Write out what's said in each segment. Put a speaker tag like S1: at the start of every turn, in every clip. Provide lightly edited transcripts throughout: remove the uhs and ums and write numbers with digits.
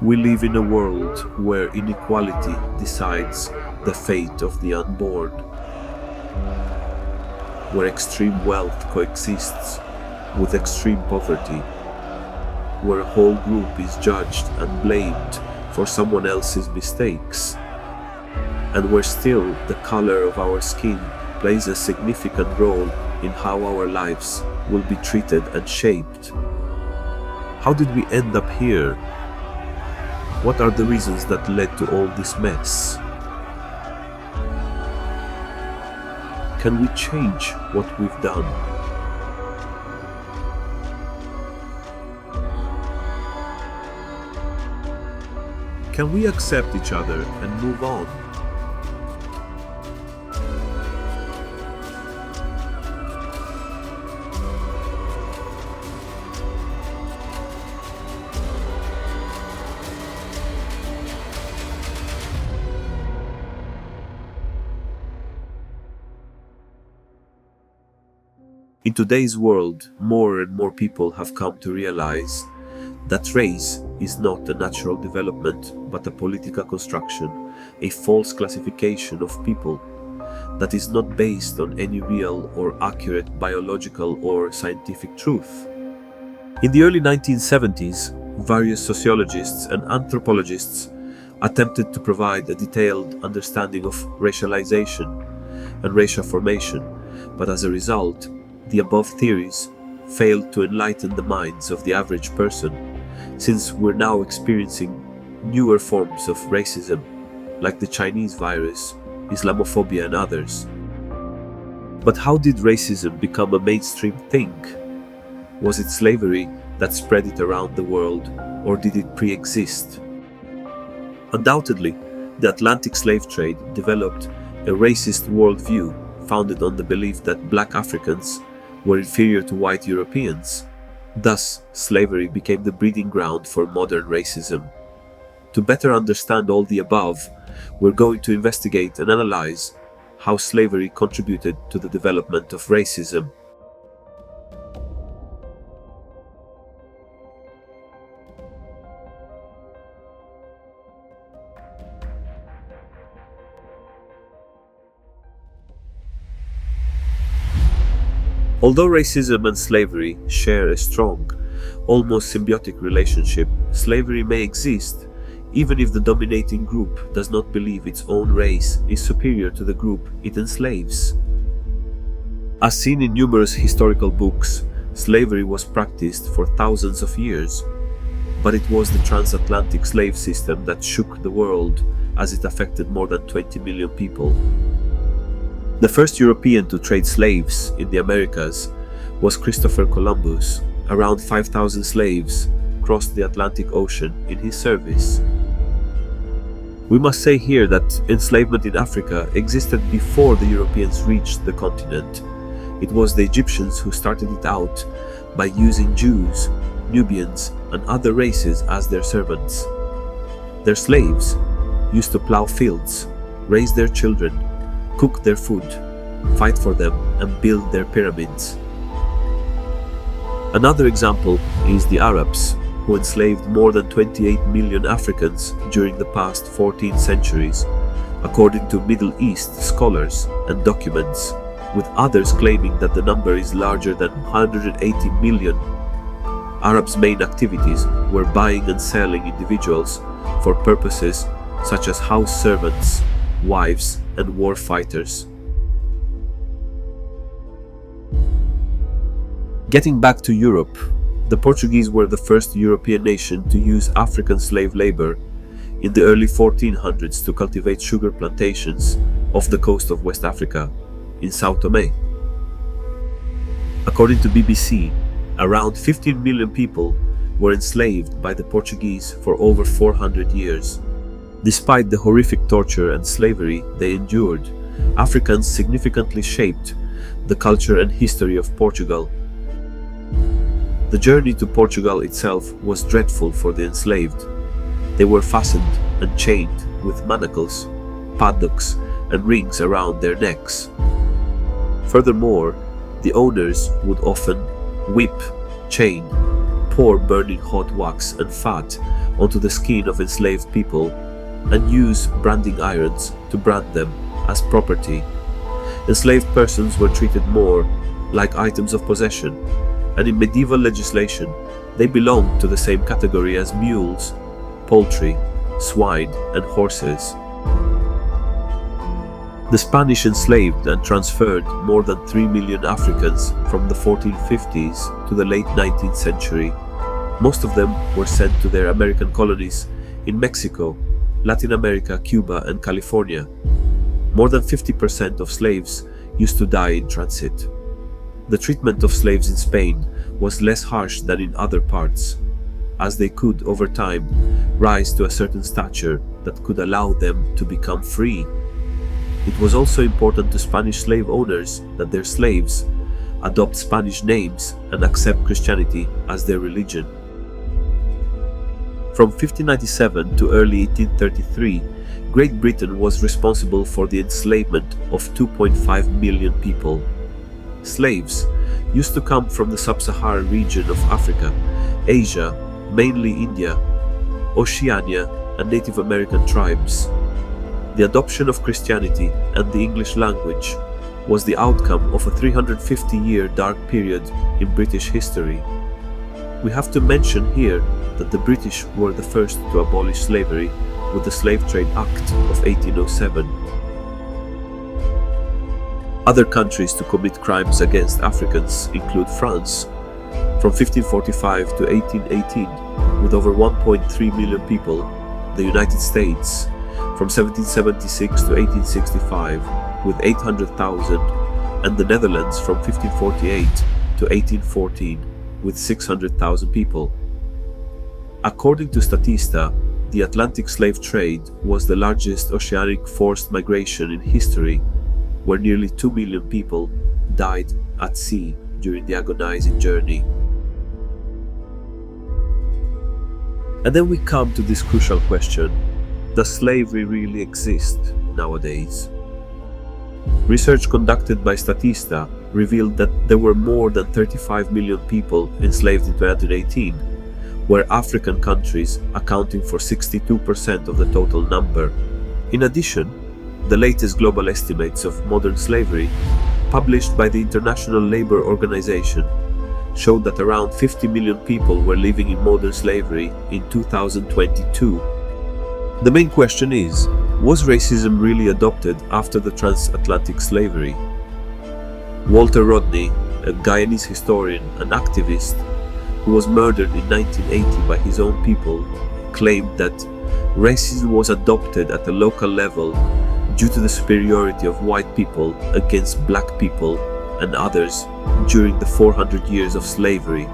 S1: We live in a world where inequality decides the fate of the unborn, where extreme wealth coexists with extreme poverty, where a whole group is judged and blamed for someone else's mistakes, and where still the color of our skin plays a significant role in how our lives will be treated and shaped. How did we end up here? What are the reasons that led to all this mess? Can we change what we've done? Can we accept each other and move on? In today's world, more and more people have come to realize that race is not a natural development but a political construction, a false classification of people that is not based on any real or accurate biological or scientific truth. In the early 1970s, various sociologists and anthropologists attempted to provide a detailed understanding of racialization and racial formation, but as a result, the above theories failed to enlighten the minds of the average person, since we're now experiencing newer forms of racism, like the Chinese virus, Islamophobia and others. But how did racism become a mainstream thing? Was it slavery that spread it around the world, or did it pre-exist? Undoubtedly, the Atlantic slave trade developed a racist worldview founded on the belief that black Africans were inferior to white Europeans. Thus, slavery became the breeding ground for modern racism. To better understand all the above, we're going to investigate and analyze how slavery contributed to the development of racism. Although racism and slavery share a strong, almost symbiotic relationship, slavery may exist even if the dominating group does not believe its own race is superior to the group it enslaves. As seen in numerous historical books, slavery was practiced for thousands of years, but it was the transatlantic slave system that shook the world as it affected more than 20 million people. The first European to trade slaves in the Americas was Christopher Columbus. Around 5,000 slaves crossed the Atlantic Ocean in his service. We must say here that enslavement in Africa existed before the Europeans reached the continent. It was the Egyptians who started it out by using Jews, Nubians, and other races as their servants. Their slaves used to plow fields, raise their children, cook their food, fight for them, and build their pyramids. Another example is the Arabs, who enslaved more than 28 million Africans during the past 14 centuries, according to Middle East scholars and documents, with others claiming that the number is larger than 180 million. Arabs' main activities were buying and selling individuals for purposes such as house servants, wives, and war fighters. Getting back to Europe, the Portuguese were the first European nation to use African slave labor in the early 1400s to cultivate sugar plantations off the coast of West Africa, in São Tomé. According to BBC, around 15 million people were enslaved by the Portuguese for over 400 years. Despite the horrific torture and slavery they endured, Africans significantly shaped the culture and history of Portugal. The journey to Portugal itself was dreadful for the enslaved. They were fastened and chained with manacles, paddocks, and rings around their necks. Furthermore, the owners would often whip, chain, pour burning hot wax and fat onto the skin of enslaved people and use branding irons to brand them as property. Enslaved persons were treated more like items of possession, and in medieval legislation, they belonged to the same category as mules, poultry, swine, and horses. The Spanish enslaved and transferred more than 3 million Africans from the 1450s to the late 19th century. Most of them were sent to their American colonies in Mexico, Latin America, Cuba, and California. More than 50% of slaves used to die in transit. The treatment of slaves in Spain was less harsh than in other parts, as they could, over time, rise to a certain stature that could allow them to become free. It was also important to Spanish slave owners that their slaves adopt Spanish names and accept Christianity as their religion. From 1597 to early 1833, Great Britain was responsible for the enslavement of 2.5 million people. Slaves used to come from the sub-Saharan region of Africa, Asia, mainly India, Oceania, and Native American tribes. The adoption of Christianity and the English language was the outcome of a 350-year dark period in British history. We have to mention here that the British were the first to abolish slavery with the Slave Trade Act of 1807. Other countries to commit crimes against Africans include France, from 1545 to 1818, with over 1.3 million people, the United States, from 1776 to 1865, with 800,000, and the Netherlands from 1548 to 1814, with 600,000 people. According to Statista, the Atlantic slave trade was the largest oceanic forced migration in history, where nearly 2 million people died at sea during the agonizing journey. And then we come to this crucial question: does slavery really exist nowadays? Research conducted by Statista revealed that there were more than 35 million people enslaved in 2018, where African countries accounting for 62% of the total number. In addition, the latest global estimates of modern slavery, published by the International Labour Organization, showed that around 50 million people were living in modern slavery in 2022. The main question is, was racism really adopted after the transatlantic slavery? Walter Rodney, a Guyanese historian and activist who was murdered in 1980 by his own people, claimed that racism was adopted at a local level due to the superiority of white people against black people and others during the 400 years of slavery.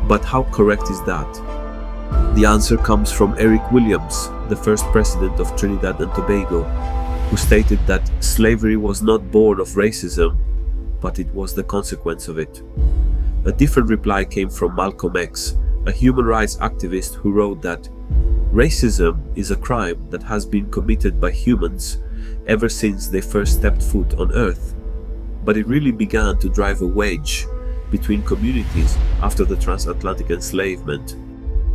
S1: But how correct is that? The answer comes from Eric Williams, the first president of Trinidad and Tobago, who stated that slavery was not born of racism, but it was the consequence of it. A different reply came from Malcolm X, a human rights activist who wrote that racism is a crime that has been committed by humans ever since they first stepped foot on Earth, but it really began to drive a wedge between communities after the transatlantic enslavement.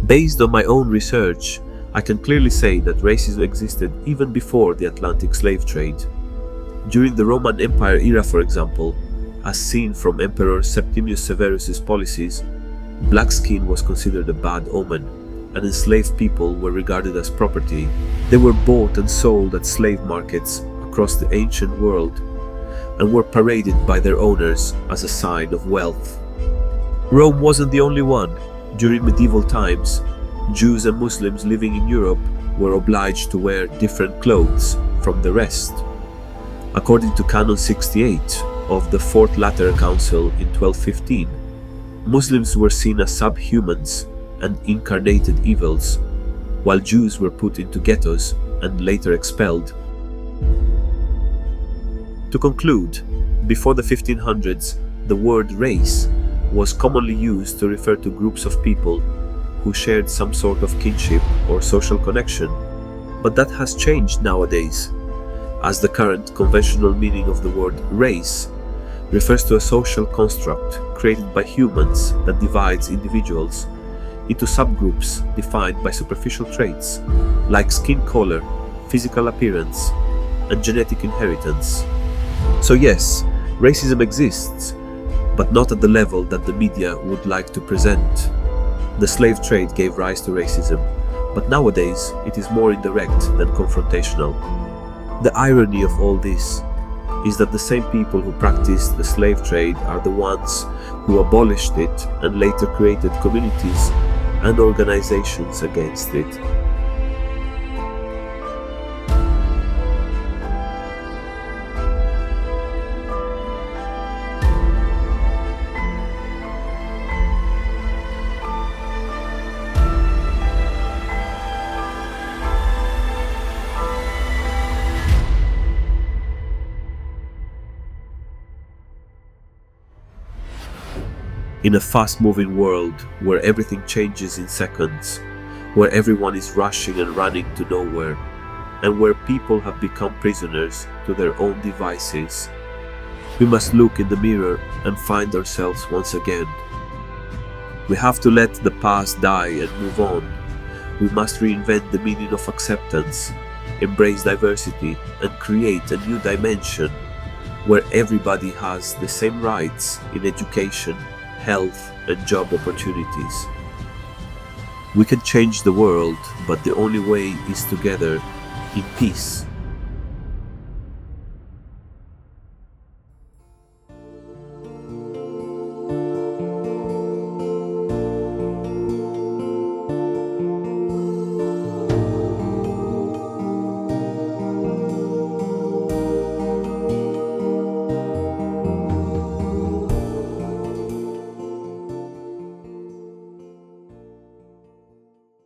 S1: Based on my own research, I can clearly say that racism existed even before the Atlantic slave trade. During the Roman Empire era, for example, as seen from Emperor Septimius Severus's policies, black skin was considered a bad omen, and enslaved people were regarded as property. They were bought and sold at slave markets across the ancient world, and were paraded by their owners as a sign of wealth. Rome wasn't the only one. During medieval times, Jews and Muslims living in Europe were obliged to wear different clothes from the rest. According to Canon 68 of the Fourth Lateran Council in 1215, Muslims were seen as subhumans and incarnated evils, while Jews were put into ghettos and later expelled. To conclude, before the 1500s, the word race was commonly used to refer to groups of people who shared some sort of kinship or social connection, but that has changed nowadays, as the current conventional meaning of the word race refers to a social construct created by humans that divides individuals into subgroups defined by superficial traits like skin color, physical appearance, and genetic inheritance. So yes, racism exists, but not at the level that the media would like to present. The slave trade gave rise to racism, but nowadays it is more indirect than confrontational. The irony of all this is that the same people who practiced the slave trade are the ones who abolished it and later created communities and organizations against it. In a fast-moving world where everything changes in seconds, where everyone is rushing and running to nowhere, and where people have become prisoners to their own devices, we must look in the mirror and find ourselves once again. We have to let the past die and move on. We must reinvent the meaning of acceptance, embrace diversity, and create a new dimension where everybody has the same rights in education, health, and job opportunities. We can change the world, but the only way is together, in peace.